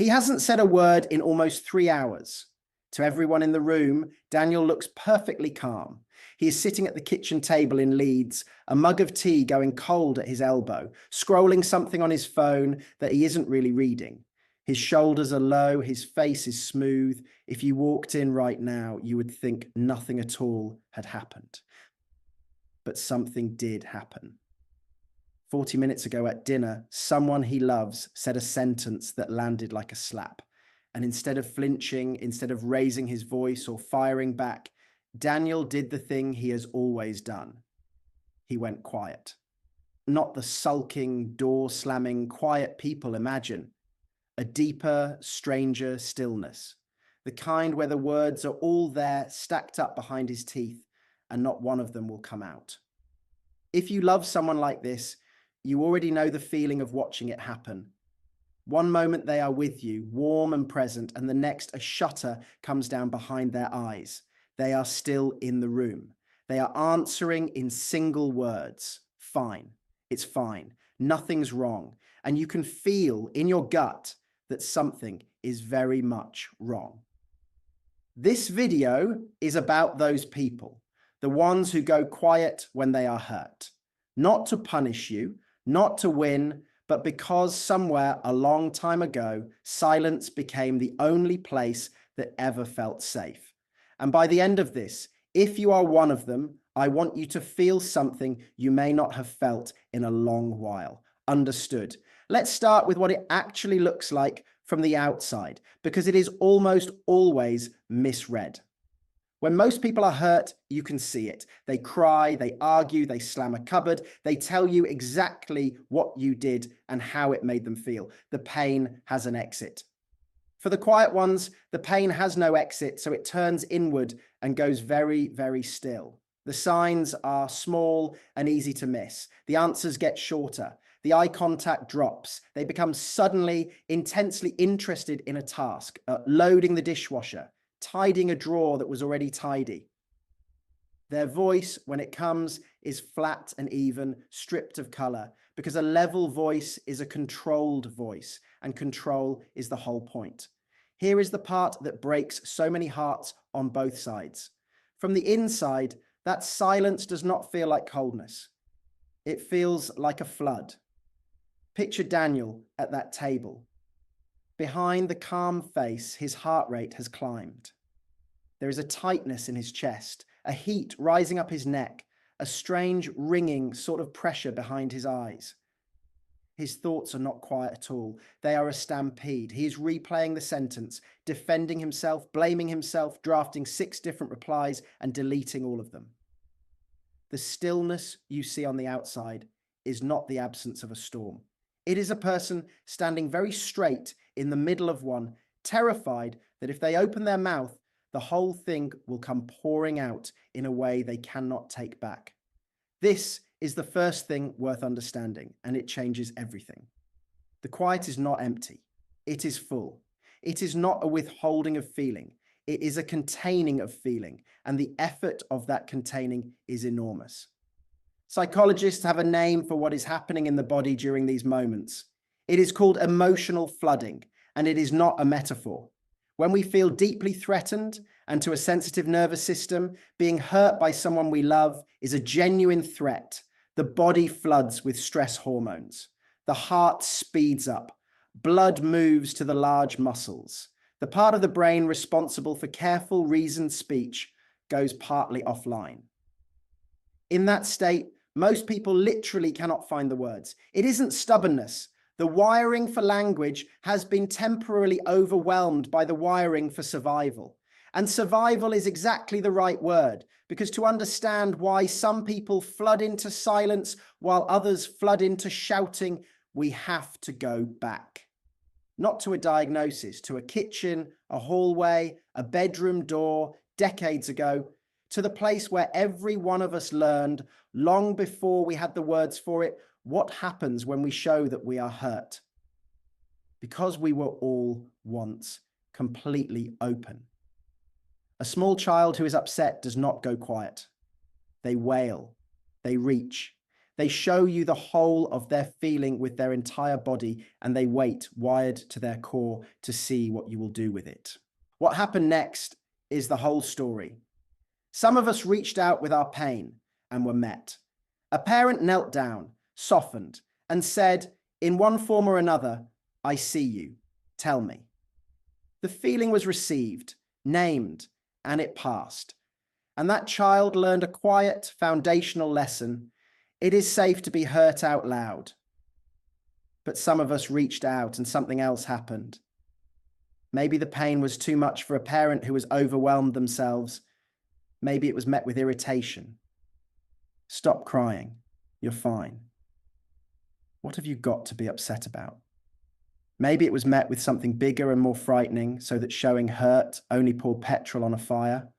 He hasn't said a word in almost 3 hours. To everyone in the room, Daniel looks perfectly calm. He is sitting at the kitchen table in Leeds, a mug of tea going cold at his elbow, scrolling something on his phone that he isn't really reading. His shoulders are low, his face is smooth. If you walked in right now, you would think nothing at all had happened. But something did happen. 40 minutes ago at dinner, someone he loves said a sentence that landed like a slap. And instead of flinching, instead of raising his voice or firing back, Daniel did the thing he has always done. He went quiet. Not the sulking, door-slamming, quiet people imagine. A deeper, stranger stillness. The kind where the words are all there, stacked up behind his teeth, and not one of them will come out. If you love someone like this, you already know the feeling of watching it happen. One moment they are with you, warm and present, and the next a shutter comes down behind their eyes. They are still in the room. They are answering in single words. Fine. It's fine. Nothing's wrong. And you can feel in your gut that something is very much wrong. This video is about those people, the ones who go quiet when they are hurt. Not to punish you, not to win, but because somewhere a long time ago, silence became the only place that ever felt safe. And by the end of this, if you are one of them, I want you to feel something you may not have felt in a long while. Understood? Let's start with what it actually looks like from the outside, because it is almost always misread. When most people are hurt, you can see it. They cry, they argue, they slam a cupboard, they tell you exactly what you did and how it made them feel. The pain has an exit. For the quiet ones, the pain has no exit, so it turns inward and goes very, very still. The signs are small and easy to miss. The answers get shorter. The eye contact drops. They become suddenly intensely interested in a task, loading the dishwasher, tidying a drawer that was already tidy. Their voice, when it comes, is flat and even, stripped of color, because a level voice is a controlled voice, and control is the whole point. Here is the part that breaks so many hearts on both sides. From the inside, that silence does not feel like coldness. It feels like a flood. Picture Daniel at that table. Behind the calm face, his heart rate has climbed. There is a tightness in his chest, a heat rising up his neck, a strange ringing sort of pressure behind his eyes. His thoughts are not quiet at all. They are a stampede. He is replaying the sentence, defending himself, blaming himself, drafting 6 different replies and deleting all of them. The stillness you see on the outside is not the absence of a storm. It is a person standing very straight in the middle of one, terrified that if they open their mouth, the whole thing will come pouring out in a way they cannot take back. This is the first thing worth understanding, and it changes everything. The quiet is not empty. It is full. It is not a withholding of feeling. It is a containing of feeling, and the effort of that containing is enormous. Psychologists have a name for what is happening in the body during these moments. It is called emotional flooding, and it is not a metaphor. When we feel deeply threatened and to a sensitive nervous system, being hurt by someone we love is a genuine threat. The body floods with stress hormones. The heart speeds up. Blood moves to the large muscles. The part of the brain responsible for careful, reasoned speech goes partly offline. In that state, most people literally cannot find the words. It isn't stubbornness. The wiring for language has been temporarily overwhelmed by the wiring for survival. And survival is exactly the right word, because to understand why some people flood into silence while others flood into shouting, we have to go back. Not to a diagnosis, to a kitchen, a hallway, a bedroom door, decades ago, to the place where every one of us learned, long before we had the words for it, what happens when we show that we are hurt. Because we were all once completely open. A small child who is upset does not go quiet. They wail, they reach, They show you the whole of their feeling with their entire body, and they wait, wired to their core, to see what you will do with it. What happened next is the whole story. Some of us reached out with our pain and were met. A parent knelt down, softened, and said, in one form or another, I see you. Tell me. The feeling was received, named, and it passed. And that child learned a quiet, foundational lesson. It is safe to be hurt out loud. But some of us reached out and something else happened. Maybe the pain was too much for a parent who was overwhelmed themselves. Maybe it was met with irritation. Stop crying. You're fine. What have you got to be upset about? Maybe it was met with something bigger and more frightening, so that showing hurt only poured petrol on a fire.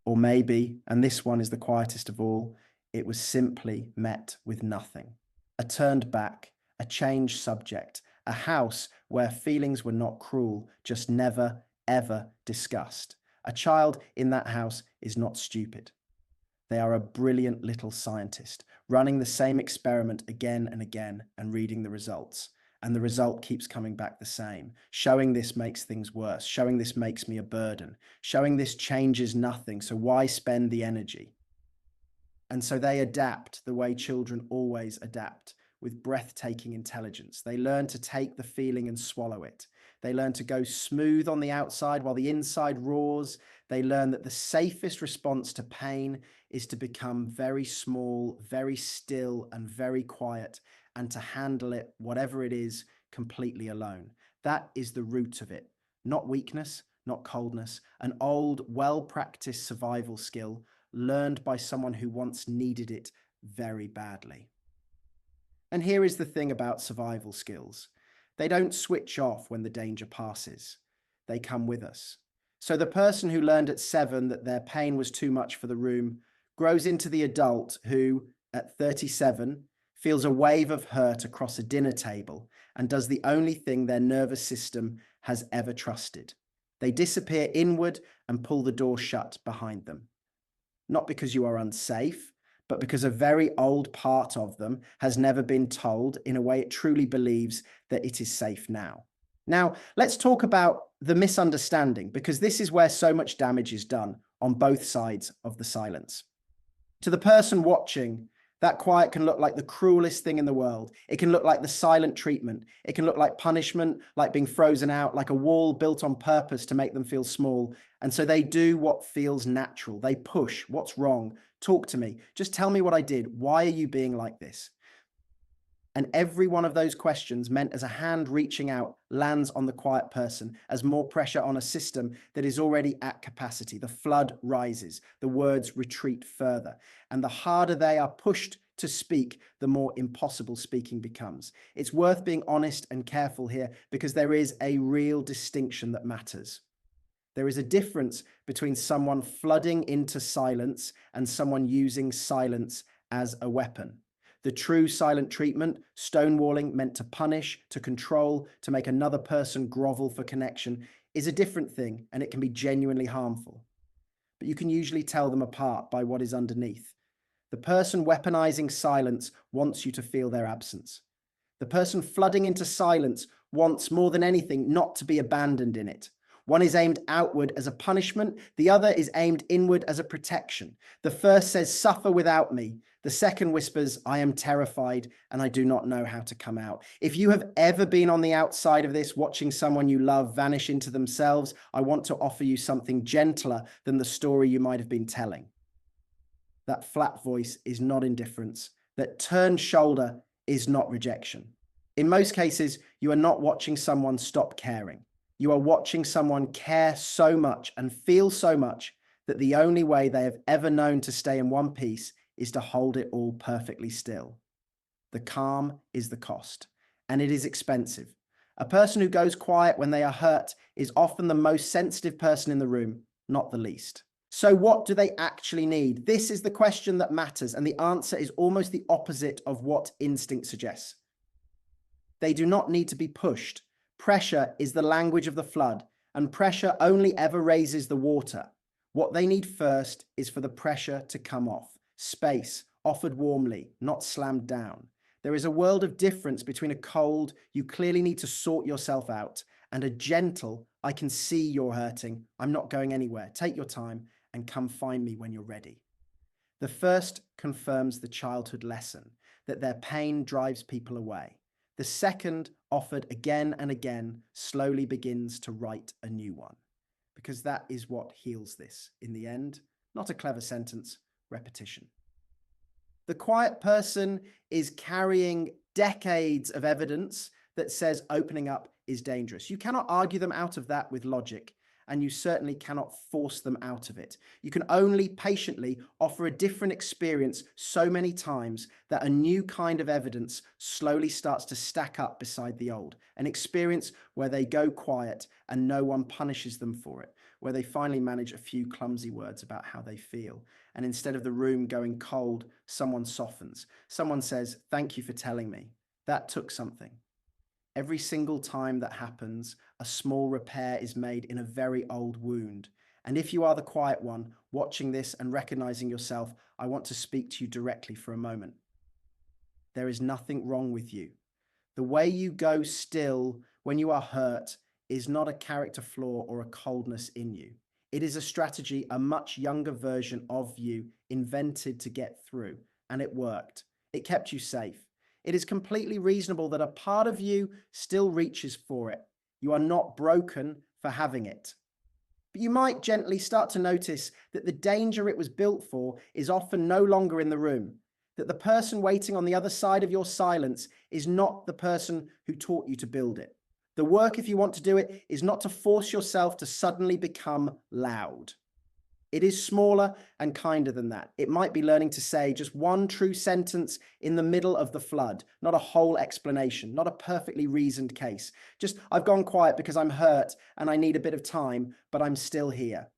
Or maybe, and this one is the quietest of all, it was simply met with nothing. A turned back, a changed subject, a house where feelings were not cruel, just never, ever discussed. A child in that house is not stupid. They are a brilliant little scientist, running the same experiment again and again and reading the results. And the result keeps coming back the same. Showing this makes things worse. Showing this makes me a burden. Showing this changes nothing, so why spend the energy? And so they adapt the way children always adapt, with breathtaking intelligence. They learn to take the feeling and swallow it. They learn to go smooth on the outside while the inside roars. They learn that the safest response to pain is to become very small, very still, and very quiet, and to handle it, whatever it is, completely alone. That is the root of it. Not weakness, not coldness, an old, well-practiced survival skill learned by someone who once needed it very badly. And here is the thing about survival skills. They don't switch off when the danger passes. They come with us. So the person who learned at 7 that their pain was too much for the room grows into the adult who, at 37, feels a wave of hurt across a dinner table and does the only thing their nervous system has ever trusted. They disappear inward and pull the door shut behind them. Not because you are unsafe, but because a very old part of them has never been told in a way it truly believes that it is safe now. Now, let's talk about the misunderstanding, because this is where so much damage is done on both sides of the silence. To the person watching, that quiet can look like the cruelest thing in the world. It can look like the silent treatment. It can look like punishment, like being frozen out, like a wall built on purpose to make them feel small. And so they do what feels natural. They push. What's wrong? Talk to me. Just tell me what I did. Why are you being like this? And every one of those questions, meant as a hand reaching out, lands on the quiet person as more pressure on a system that is already at capacity. The flood rises, the words retreat further, and the harder they are pushed to speak, the more impossible speaking becomes. It's worth being honest and careful here, because there is a real distinction that matters. There is a difference between someone flooding into silence and someone using silence as a weapon. The true silent treatment, stonewalling meant to punish, to control, to make another person grovel for connection, is a different thing, and it can be genuinely harmful. But you can usually tell them apart by what is underneath. The person weaponizing silence wants you to feel their absence. The person flooding into silence wants, more than anything, not to be abandoned in it. One is aimed outward as a punishment, the other is aimed inward as a protection. The first says, "Suffer without me." The second whispers, "I am terrified and I do not know how to come out." If you have ever been on the outside of this, watching someone you love vanish into themselves, I want to offer you something gentler than the story you might have been telling. That flat voice is not indifference. That turned shoulder is not rejection. In most cases, you are not watching someone stop caring. You are watching someone care so much and feel so much that the only way they have ever known to stay in one piece is to hold it all perfectly still. The calm is the cost, and it is expensive. A person who goes quiet when they are hurt is often the most sensitive person in the room, not the least. So what do they actually need? This is the question that matters, and the answer is almost the opposite of what instinct suggests. They do not need to be pushed. Pressure is the language of the flood, and pressure only ever raises the water. What they need first is for the pressure to come off. Space, offered warmly, not slammed down. There is a world of difference between a cold, you clearly need to sort yourself out, and a gentle, I can see you're hurting, I'm not going anywhere, take your time, and come find me when you're ready. The first confirms the childhood lesson that their pain drives people away. The second, offered again and again, slowly begins to write a new one. Because that is what heals this in the end. Not a clever sentence, repetition. The quiet person is carrying decades of evidence that says opening up is dangerous. You cannot argue them out of that with logic, and you certainly cannot force them out of it. You can only patiently offer a different experience so many times that a new kind of evidence slowly starts to stack up beside the old. An experience where they go quiet and no one punishes them for it, where they finally manage a few clumsy words about how they feel. And instead of the room going cold, someone softens. Someone says, "Thank you for telling me. That took something." Every single time that happens, a small repair is made in a very old wound. And if you are the quiet one watching this and recognizing yourself, I want to speak to you directly for a moment. There is nothing wrong with you. The way you go still when you are hurt is not a character flaw or a coldness in you. It is a strategy a much younger version of you invented to get through, and it worked. It kept you safe. It is completely reasonable that a part of you still reaches for it. You are not broken for having it. But you might gently start to notice that the danger it was built for is often no longer in the room, that the person waiting on the other side of your silence is not the person who taught you to build it. The work, if you want to do it, is not to force yourself to suddenly become loud. It is smaller and kinder than that. It might be learning to say just one true sentence in the middle of the flood, not a whole explanation, not a perfectly reasoned case. Just, I've gone quiet because I'm hurt and I need a bit of time, but I'm still here.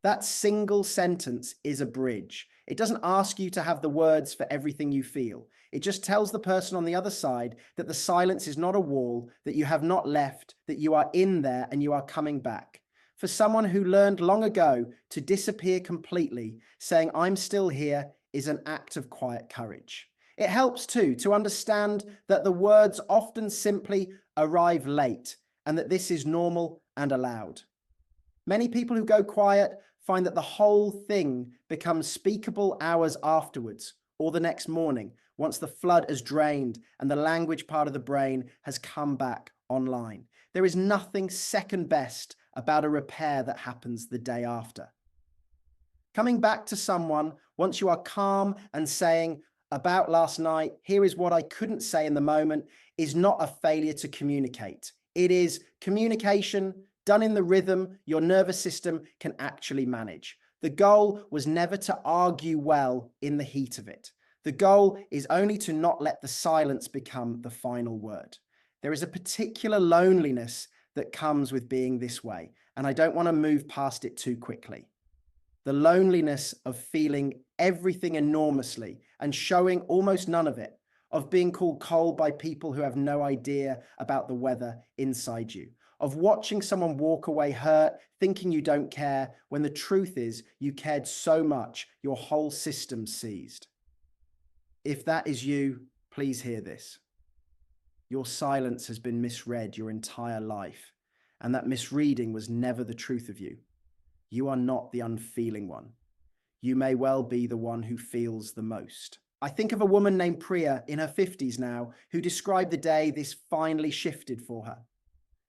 That single sentence is a bridge. It doesn't ask you to have the words for everything you feel. It just tells the person on the other side that the silence is not a wall, that you have not left, that you are in there and you are coming back. For someone who learned long ago to disappear completely, saying, I'm still here, is an act of quiet courage. It helps too to understand that the words often simply arrive late and that this is normal and allowed. Many people who go quiet find that the whole thing becomes speakable hours afterwards or the next morning once the flood has drained and the language part of the brain has come back online. There is nothing second best about a repair that happens the day after. Coming back to someone once you are calm and saying, about last night, here is what I couldn't say in the moment, is not a failure to communicate. It is communication done in the rhythm your nervous system can actually manage. The goal was never to argue well in the heat of it. The goal is only to not let the silence become the final word. There is a particular loneliness that comes with being this way, and I don't want to move past it too quickly. The loneliness of feeling everything enormously and showing almost none of it, of being called cold by people who have no idea about the weather inside you, of watching someone walk away hurt, thinking you don't care, when the truth is you cared so much your whole system seized. If that is you, please hear this. Your silence has been misread your entire life, and that misreading was never the truth of you. You are not the unfeeling one. You may well be the one who feels the most. I think of a woman named Priya in her 50s now who described the day this finally shifted for her.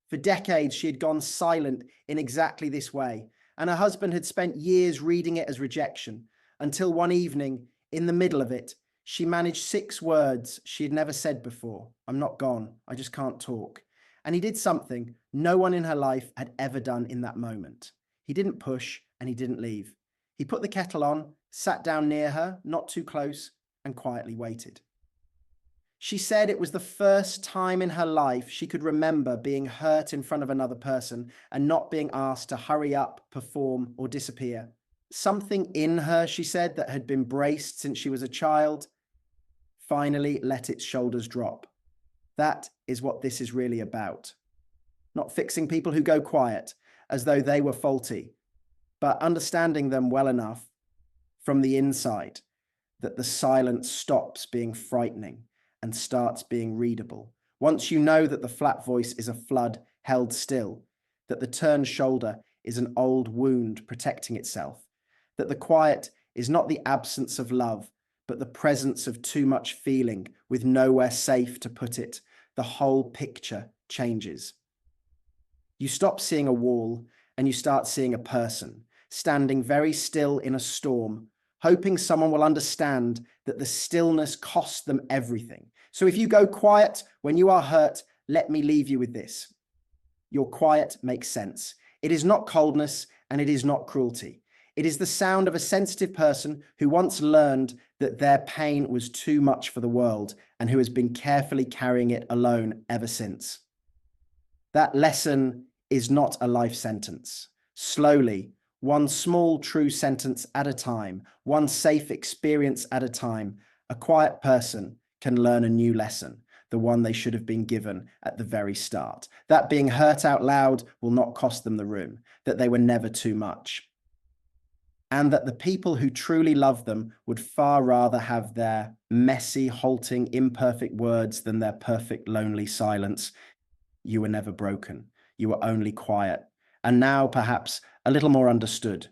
For decades, she had gone silent in exactly this way, and her husband had spent years reading it as rejection, until one evening, in the middle of it, she managed 6 words she had never said before. I'm not gone. I just can't talk. And he did something no one in her life had ever done in that moment. He didn't push and he didn't leave. He put the kettle on, sat down near her, not too close, and quietly waited. She said it was the first time in her life she could remember being hurt in front of another person and not being asked to hurry up, perform, or disappear. Something in her, she said, that had been braced since she was a child, finally let its shoulders drop. That is what this is really about. Not fixing people who go quiet as though they were faulty, but understanding them well enough from the inside that the silence stops being frightening and starts being readable. Once you know that the flat voice is a flood held still, that the turned shoulder is an old wound protecting itself, that the quiet is not the absence of love, but the presence of too much feeling with nowhere safe to put it, the whole picture changes. You stop seeing a wall and you start seeing a person standing very still in a storm, hoping someone will understand that the stillness costs them everything. So if you go quiet when you are hurt, let me leave you with this. Your quiet makes sense. It is not coldness and it is not cruelty. It is the sound of a sensitive person who once learned that their pain was too much for the world and who has been carefully carrying it alone ever since. That lesson is not a life sentence. Slowly, one small true sentence at a time, one safe experience at a time, a quiet person can learn a new lesson, the one they should have been given at the very start. That being hurt out loud will not cost them the room, that they were never too much. And that the people who truly love them would far rather have their messy, halting, imperfect words than their perfect, lonely silence. You were never broken. You were only quiet. And now, perhaps, a little more understood.